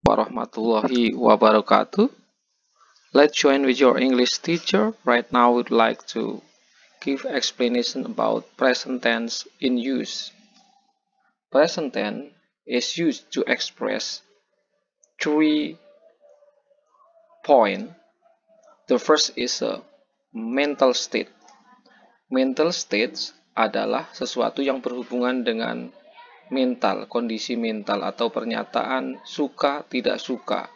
warahmatullahi wabarakatuh. Let's join with your English teacher. Right now we'd like to give explanation about present tense in use. Present tense is used to express 3 points. The first is a mental state. Mental states adalah sesuatu yang berhubungan dengan mental, kondisi mental atau pernyataan suka tidak suka.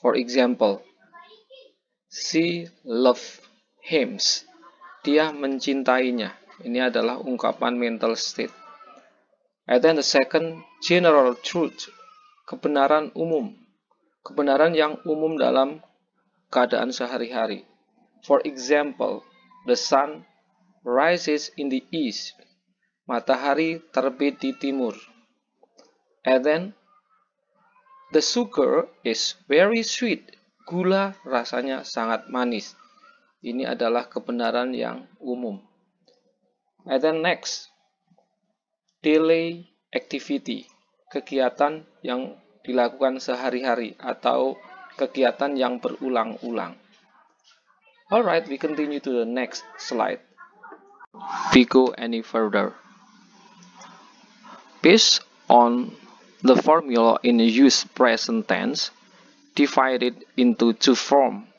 For example, she loves him. Dia mencintainya. Ini adalah ungkapan mental state. And then the second, general truth. Kebenaran umum. Kebenaran yang umum dalam keadaan sehari-hari. For example, the sun rises in the east. Matahari terbit di timur. And then the sugar is very sweet. Gula rasanya sangat manis. Ini adalah kebenaran yang umum. And then next, daily activity. Kegiatan yang dilakukan sehari-hari atau kegiatan yang berulang-ulang. Alright, we continue to the next slide. We go any further. Based on the formula in use present tense, divided into 2 forms.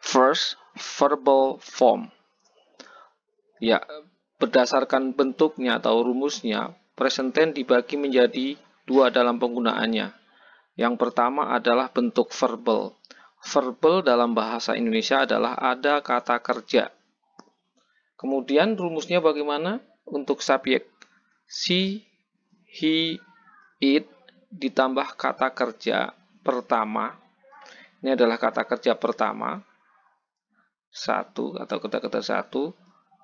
First, verbal form. Ya, berdasarkan bentuknya atau rumusnya, present tense dibagi menjadi 2 dalam penggunaannya. Yang pertama adalah bentuk verbal. Verbal dalam bahasa Indonesia adalah ada kata kerja. Kemudian rumusnya bagaimana? Untuk subjek she, he, it ditambah kata kerja pertama. Ini adalah kata kerja pertama. 1 atau kata-kata 1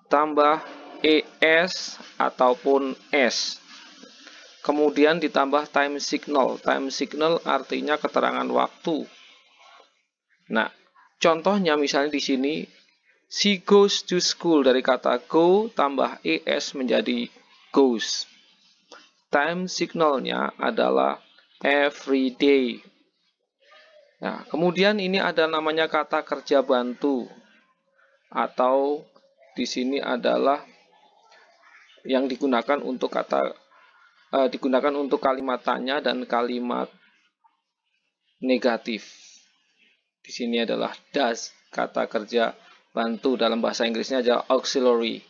tambah es ataupun s. Kemudian ditambah time signal. Time signal artinya keterangan waktu. Nah, contohnya misalnya di sini she goes to school, dari kata go tambah es menjadi goes. Time signalnya adalah every day. Nah, kemudian ini ada namanya kata kerja bantu, atau di sini adalah yang digunakan untuk digunakan untuk kalimat tanya dan kalimat negatif. Di sini adalah does, kata kerja bantu, dalam bahasa Inggrisnya adalah auxiliary.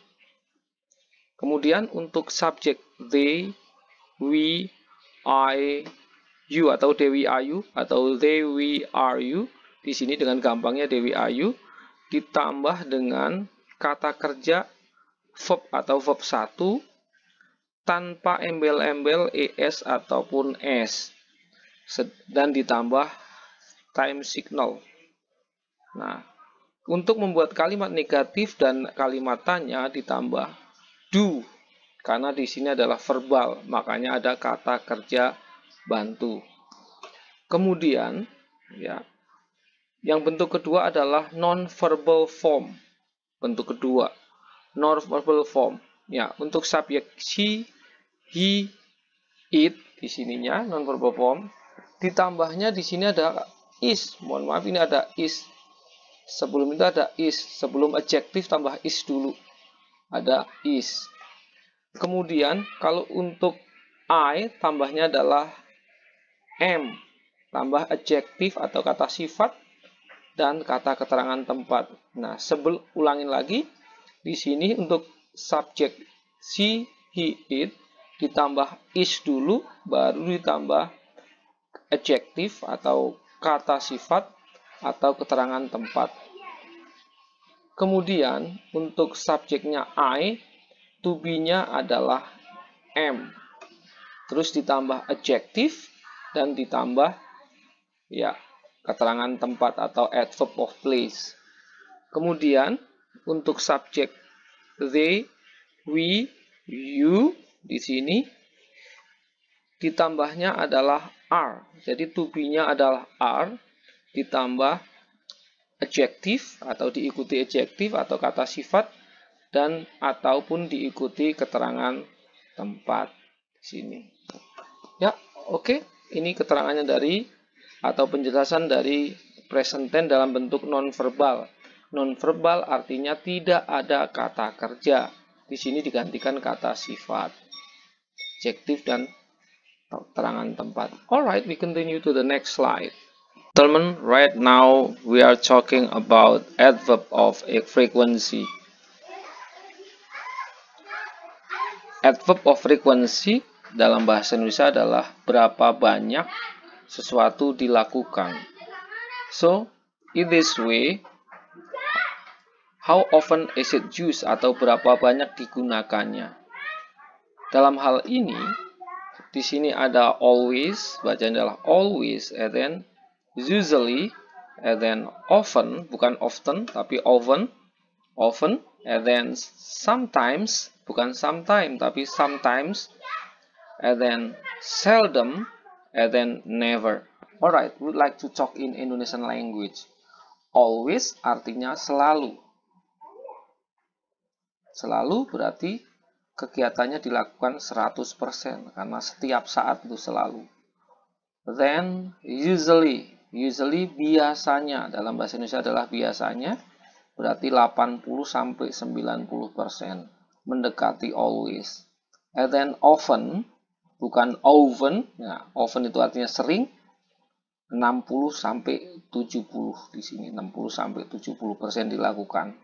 Kemudian untuk subjek they, we, I, you atau they, we, are you atau they, we, are you, di sini dengan gampangnya they, we, are you ditambah dengan kata kerja verb atau verb 1 tanpa embel-embel es ataupun s, dan ditambah time signal. Nah, untuk membuat kalimat negatif dan kalimat tanya ditambah do, karena di sini adalah verbal, makanya ada kata kerja bantu. Kemudian, ya, yang bentuk kedua adalah non-verbal form. Bentuk kedua, non-verbal form. Ya, untuk subjek she, he, it di sininya non-verbal form. Ditambahnya di sini ada is. Mohon maaf, ini ada is. Sebelum itu ada is. Sebelum adjektif tambah is dulu. Ada is. Kemudian kalau untuk I tambahnya adalah am. Tambah adjektif atau kata sifat dan kata keterangan tempat. Nah, ulangin lagi. Di sini untuk subjek she, he, it ditambah is dulu, baru ditambah adjektif atau kata sifat atau keterangan tempat. Kemudian untuk subjeknya I, to be-nya adalah am. Terus ditambah adjektif dan ditambah ya keterangan tempat atau adverb of place. Kemudian untuk subjek they, we, you di sini ditambahnya adalah are. Jadi to be-nya adalah are ditambah adjektif atau diikuti adjektif atau kata sifat dan ataupun diikuti keterangan tempat di sini. Ya, oke. ini keterangannya dari atau penjelasan dari present tense dalam bentuk nonverbal. Nonverbal artinya tidak ada kata kerja. Di sini digantikan kata sifat, adjektif dan keterangan tempat. Alright, we continue to the next slide. Gentlemen, right now we are talking about adverb of frequency. Adverb of frequency dalam bahasa Indonesia adalah berapa banyak sesuatu dilakukan. So, in this way, how often is it used atau berapa banyak digunakannya. Dalam hal ini, di sini ada always, bacanya adalah always, and then usually, and then often, bukan often, tapi often, and then sometimes, bukan sometime, tapi sometimes, and then seldom, and then never. Alright, we would like to talk in Indonesian language. Always artinya selalu. Selalu berarti kegiatannya dilakukan 100% karena setiap saat itu selalu. Then usually biasanya, dalam bahasa Indonesia adalah biasanya, berarti 80-90%, mendekati always. And then often, bukan often, nah, often itu artinya sering, 60-70 di sini, 60-70% dilakukan.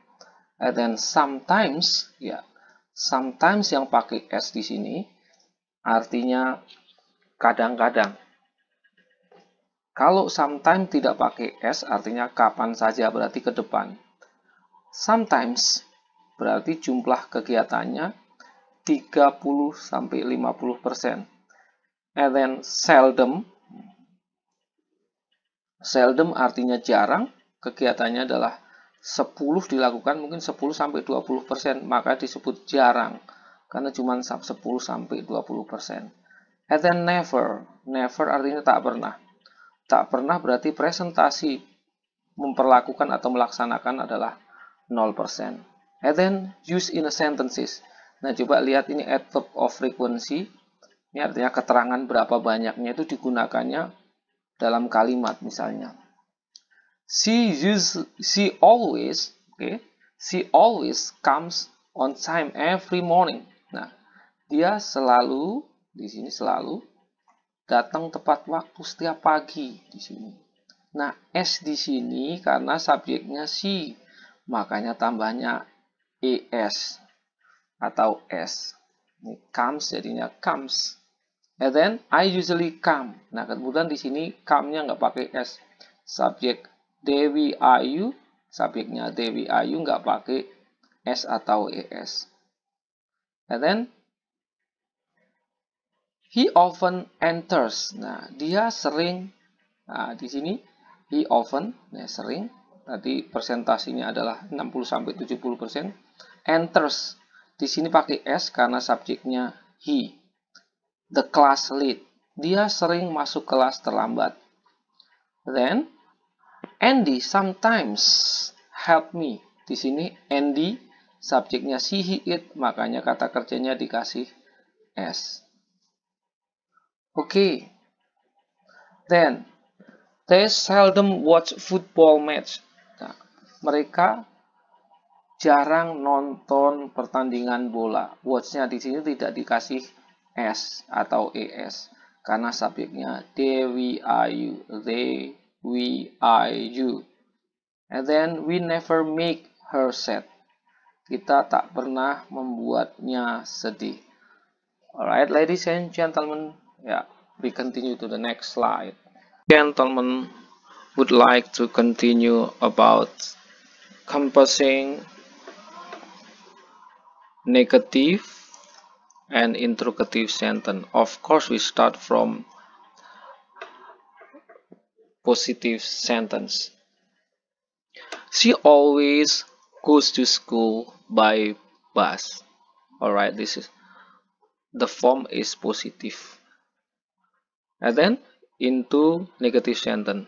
And then sometimes, ya, sometimes yang pakai s di sini artinya kadang-kadang. Kalau sometimes tidak pakai s artinya kapan saja, berarti ke depan. Sometimes berarti jumlah kegiatannya 30-50%. And then seldom artinya jarang, kegiatannya adalah 10 dilakukan mungkin 10-20%, maka disebut jarang karena cuma 10-20%. And then never artinya tak pernah. Tak pernah berarti presentasi memperlakukan atau melaksanakan adalah 0%. And then use in a sentences. Nah, coba lihat ini adverb of frequency. Ini artinya keterangan berapa banyaknya itu digunakannya dalam kalimat misalnya. She always comes on time every morning. Nah, dia selalu di sini selalu datang tepat waktu setiap pagi di sini. Nah, s di sini karena subjeknya she, makanya tambahnya es atau s. Ini comes jadinya comes. And then I usually come. Nah, kemudian di sini come-nya nggak pakai s. Subjek Dewi Ayu, subjeknya Dewi Ayu nggak pakai s atau es. And then he often enters. Nah, dia sering. Nah, di sini he often, nah sering. Tadi persentasinya adalah 60-70%. Enters. Di sini pakai s karena subjeknya he. The class lead. Dia sering masuk kelas terlambat. Then Andy sometimes help me. Di sini Andy subjeknya she, he, it, makanya kata kerjanya dikasih s. Okay. Then they seldom watch football match. Nah, mereka jarang nonton pertandingan bola. Watch-nya di sini tidak dikasih s atau es karena subjeknya Dewi Ayu, they, we, I, you. And then we never make her sad. Kita tak pernah membuatnya sedih. Alright, ladies and gentlemen, we continue to the next slide. Gentlemen would like to continue about composing negative and interrogative sentence. Of course, we start from positive sentence. She always goes to school by bus. Alright, this is the form is positive. And then into negative sentence.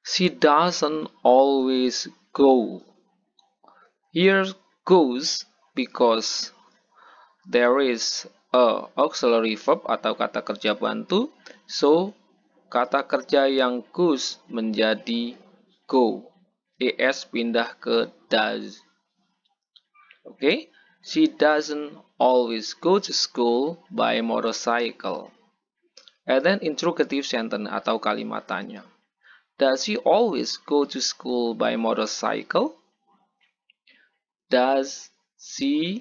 She doesn't always go. Here goes because there is a auxiliary verb atau kata kerja bantu. So, kata kerja yang goes menjadi go. Es pindah ke does. Oke, she doesn't always go to school by motorcycle. And then interrogative sentence atau kalimat tanya. Does she always go to school by motorcycle? Does she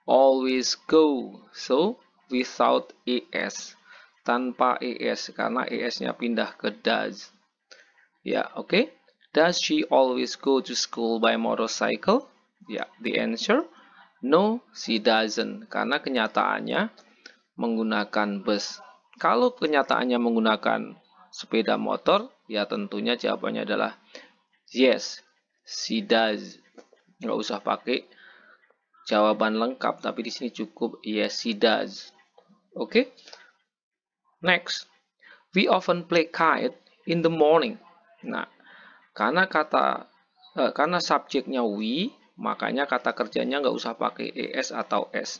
always go? So, without es. Tanpa es, karena es-nya pindah ke does. Ya, oke. Does she always go to school by motorcycle? Ya, the answer. No, she doesn't. Karena kenyataannya menggunakan bus. Kalau kenyataannya menggunakan sepeda motor, ya tentunya jawabannya adalah yes, she does. Nggak usah pakai jawaban lengkap, tapi di sini cukup yes, she does. Oke. Next, we often play kite in the morning. Nah, karena subjeknya we, makanya kata kerjanya nggak usah pakai es atau s.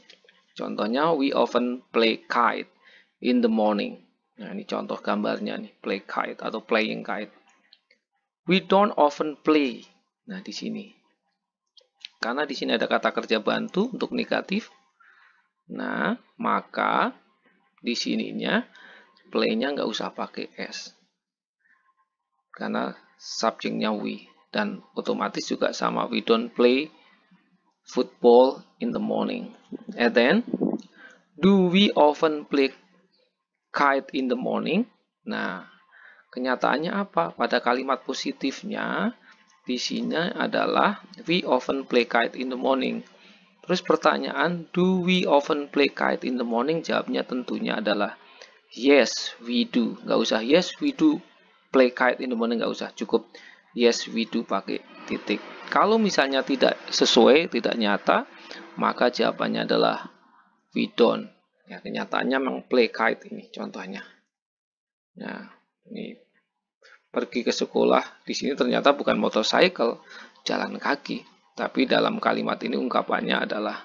Contohnya, we often play kite in the morning. Nah, ini contoh gambarnya nih, play kite atau playing kite. We don't often play. Nah, di sini. Karena di sini ada kata kerja bantu untuk negatif. Nah, maka di sininya play-nya nggak usah pakai s. Karena subjeknya we. Dan otomatis juga sama, we don't play football in the morning. And then, do we often play kite in the morning? Nah, kenyataannya apa? Pada kalimat positifnya, di sini adalah we often play kite in the morning. Terus pertanyaan, do we often play kite in the morning? Jawabnya tentunya adalah yes, we do. Nggak usah yes, we do play kite in the morning, nggak usah. Cukup yes, we do pakai titik. Kalau misalnya tidak sesuai, tidak nyata, maka jawabannya adalah we don't. Ya, kenyataannya memang play kite ini contohnya. Nah, ini pergi ke sekolah, di sini ternyata bukan motorcycle, jalan kaki. Tapi dalam kalimat ini ungkapannya adalah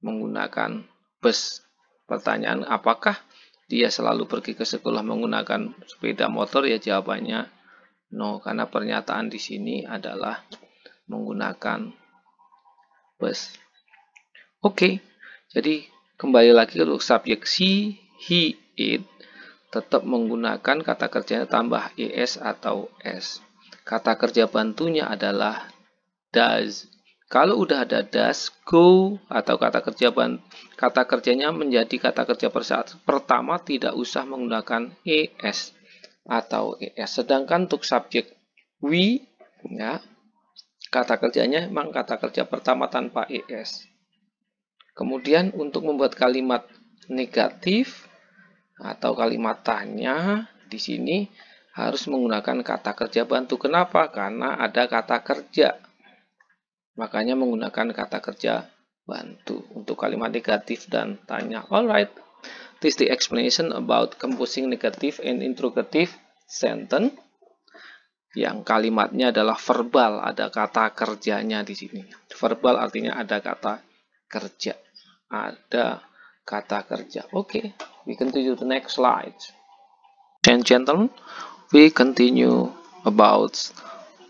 menggunakan bus. Pertanyaan, apakah dia selalu pergi ke sekolah menggunakan sepeda motor? Ya jawabannya no, karena pernyataan di sini adalah menggunakan bus. Oke, jadi kembali lagi untuk subjek she, he, it, tetap menggunakan kata kerjanya tambah es atau s. Kata kerja bantunya adalah does. Kalau udah ada does, go atau kata kerjanya menjadi kata kerja pertama tidak usah menggunakan es atau es. Sedangkan untuk subjek we, ya, kata kerjanya memang kata kerja pertama tanpa es. Kemudian untuk membuat kalimat negatif atau kalimat tanya di sini harus menggunakan kata kerja bantu. Kenapa? Karena ada kata kerja. Makanya menggunakan kata kerja bantu untuk kalimat negatif dan tanya. Alright, this is the explanation about composing negative and interrogative sentence. Yang kalimatnya adalah verbal, ada kata kerjanya di sini. Verbal artinya ada kata kerja. Ada kata kerja. Okay, we continue to the next slide. And gentlemen, we continue about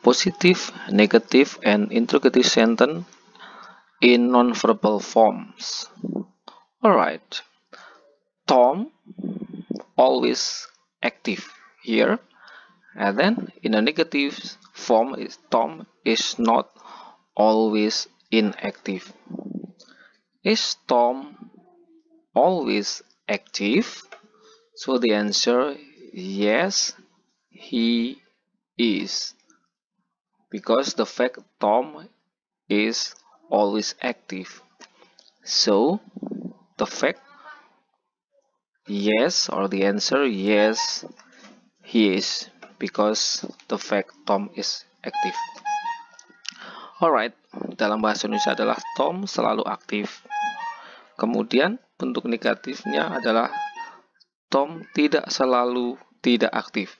positive, negative, and interrogative sentence in non-verbal forms. Alright, Tom always active here, and then in a negative form is Tom is not always inactive. Is Tom always active? So the answer, yes, he is. Because the fact Tom is always active. So the fact yes, or the answer yes, he is. Because the fact Tom is active. Alright, dalam bahasa Indonesia adalah Tom selalu aktif. Kemudian bentuk negatifnya adalah Tom tidak selalu tidak aktif.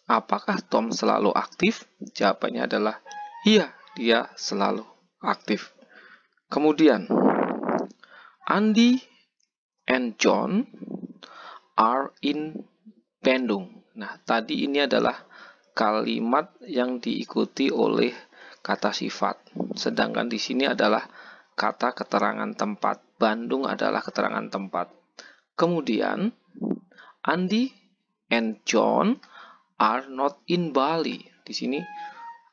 Apakah Tom selalu aktif? Jawabannya adalah iya, dia selalu aktif. Kemudian Andy and John are in Bandung. Nah, tadi ini adalah kalimat yang diikuti oleh kata sifat. Sedangkan di sini adalah kata keterangan tempat. Bandung adalah keterangan tempat. Kemudian, Andy and John are not in Bali. Di sini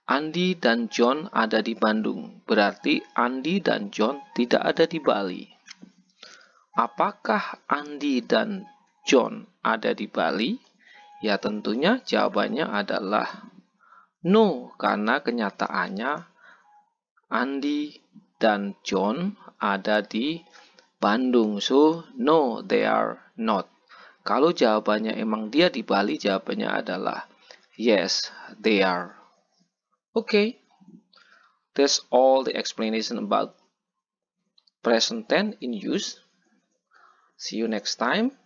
Andy dan John ada di Bandung. Berarti Andy dan John tidak ada di Bali. Apakah Andy dan John ada di Bali? Ya tentunya jawabannya adalah no, karena kenyataannya Andy dan John ada di Bandung. So, no, they are not. Kalau jawabannya emang dia di Bali, jawabannya adalah yes, they are. Okay, that's all the explanation about present tense in use. See you next time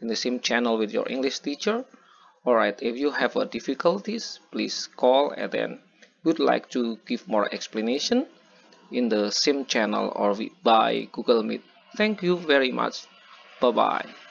in the same channel with your English teacher. Alright, if you have difficulties, please call and then would like to give more explanation in the same channel or by Google Meet. Thank you very much. Bye-bye.